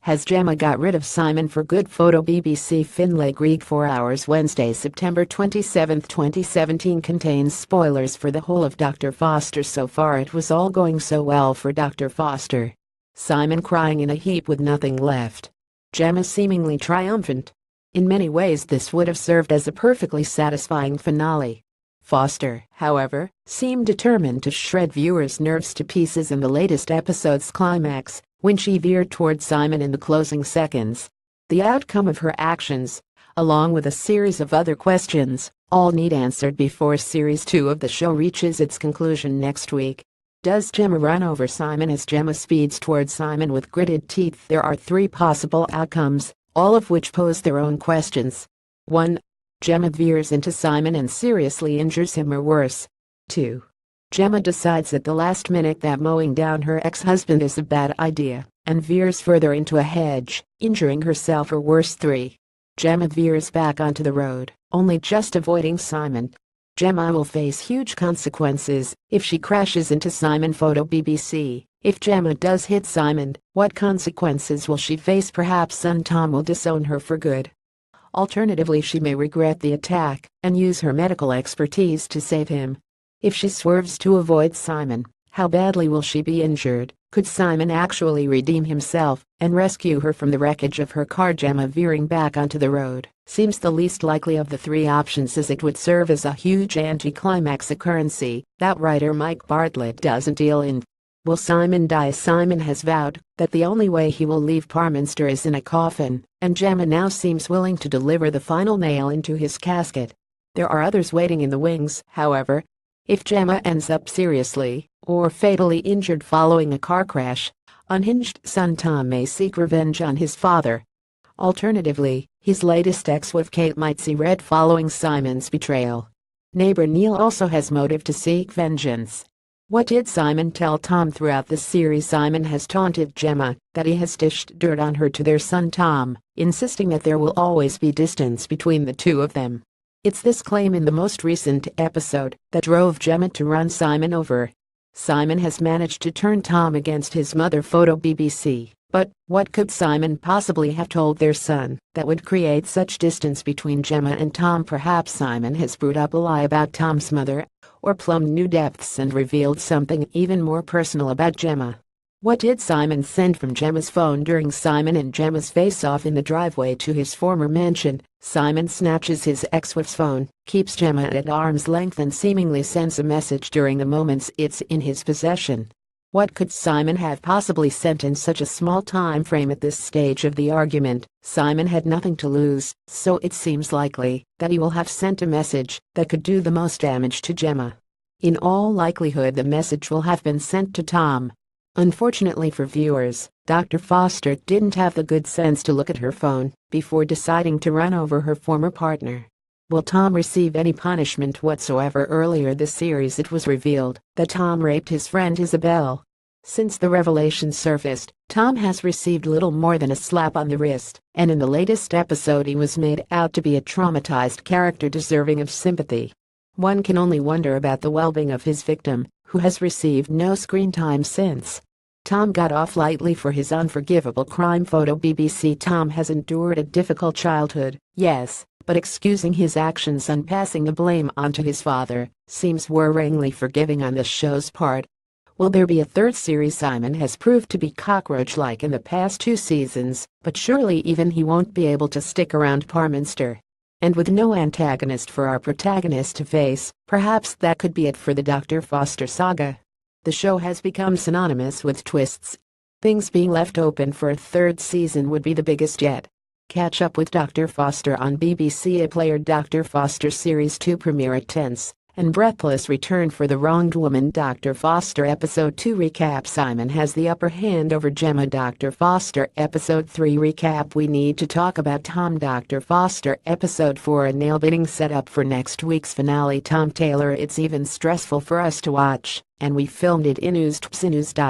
Has Gemma got rid of Simon for good? Photo BBC Finlay Greig 4 hours Wednesday, September 27, 2017 contains spoilers for the whole of Dr. Foster. So far it was all going so well for Dr. Foster. Simon crying in a heap with nothing left. Gemma seemingly triumphant. In many ways this would have served as a perfectly satisfying finale. Foster, however, seemed determined to shred viewers' nerves to pieces in the latest episode's climax, when she veered toward Simon in the closing seconds. The outcome of her actions, along with a series of other questions, all need answered before Series 2 of the show reaches its conclusion next week. Does Gemma run over Simon as Gemma speeds toward Simon with gritted teeth? There are 3 possible outcomes, all of which pose their own questions. 1. Gemma veers into Simon and seriously injures him, or worse. 2. Gemma decides at the last minute that mowing down her ex-husband is a bad idea, and veers further into a hedge, injuring herself, or worse. 3. Gemma veers back onto the road, only just avoiding Simon. Gemma will face huge consequences if she crashes into Simon. Photo BBC. If Gemma does hit Simon, what consequences will she face? Perhaps son Tom will disown her for good. Alternatively, she may regret the attack and use her medical expertise to save him. If she swerves to avoid Simon, how badly will she be injured? Could Simon actually redeem himself and rescue her from the wreckage of her car? Gemma veering back onto the road seems the least likely of the 3 options, as it would serve as a huge anticlimax occurrence that writer Mike Bartlett doesn't deal in. Will Simon die? Simon has vowed that the only way he will leave Parminster is in a coffin, and Gemma now seems willing to deliver the final nail into his casket. There are others waiting in the wings, however. If Gemma ends up seriously or fatally injured following a car crash, unhinged son Tom may seek revenge on his father. Alternatively, his latest ex-wife Kate might see red following Simon's betrayal. Neighbor Neil also has motive to seek vengeance. What did Simon tell Tom throughout the series? Simon has taunted Gemma that he has dished dirt on her to their son Tom, insisting that there will always be distance between the two of them. It's this claim in the most recent episode that drove Gemma to run Simon over. Simon has managed to turn Tom against his mother. Photo BBC. But what could Simon possibly have told their son that would create such distance between Gemma and Tom? Perhaps Simon has brewed up a lie about Tom's mother, or plumbed new depths and revealed something even more personal about Gemma. What did Simon send from Gemma's phone during Simon and Gemma's face-off in the driveway to his former mansion? Simon snatches his ex-wife's phone, keeps Gemma at arm's length, and seemingly sends a message during the moments it's in his possession. What could Simon have possibly sent in such a small time frame? At this stage of the argument, Simon had nothing to lose, so it seems likely that he will have sent a message that could do the most damage to Gemma. In all likelihood, the message will have been sent to Tom. Unfortunately for viewers, Dr. Foster didn't have the good sense to look at her phone before deciding to run over her former partner. Will Tom receive any punishment whatsoever? Earlier this series it was revealed that Tom raped his friend Isabel. Since the revelation surfaced, Tom has received little more than a slap on the wrist, and in the latest episode he was made out to be a traumatized character deserving of sympathy. One can only wonder about the well-being of his victim, who has received no screen time since. Tom got off lightly for his unforgivable crime. Photo BBC. Tom has endured a difficult childhood, yes, but excusing his actions and passing the blame onto his father seems worryingly forgiving on the show's part. Will there be a 3rd series? Simon has proved to be cockroach-like in the past 2 seasons, but surely even he won't be able to stick around Parminster. And with no antagonist for our protagonist to face, perhaps that could be it for the Dr. Foster saga. The show has become synonymous with twists. Things being left open for a 3rd season would be the biggest yet. Catch up with Dr. Foster on BBC iPlayer. Dr. Foster Series 2 premiere at tense and breathless return for the wronged woman. Dr. Foster Episode 2 recap. Simon has the upper hand over Gemma. Dr. Foster Episode 3 recap. We need to talk about Tom. Dr. Foster Episode 4 a nail-biting setup for next week's finale. Tom Taylor. It's even stressful for us to watch, and we filmed it in news.co.uk.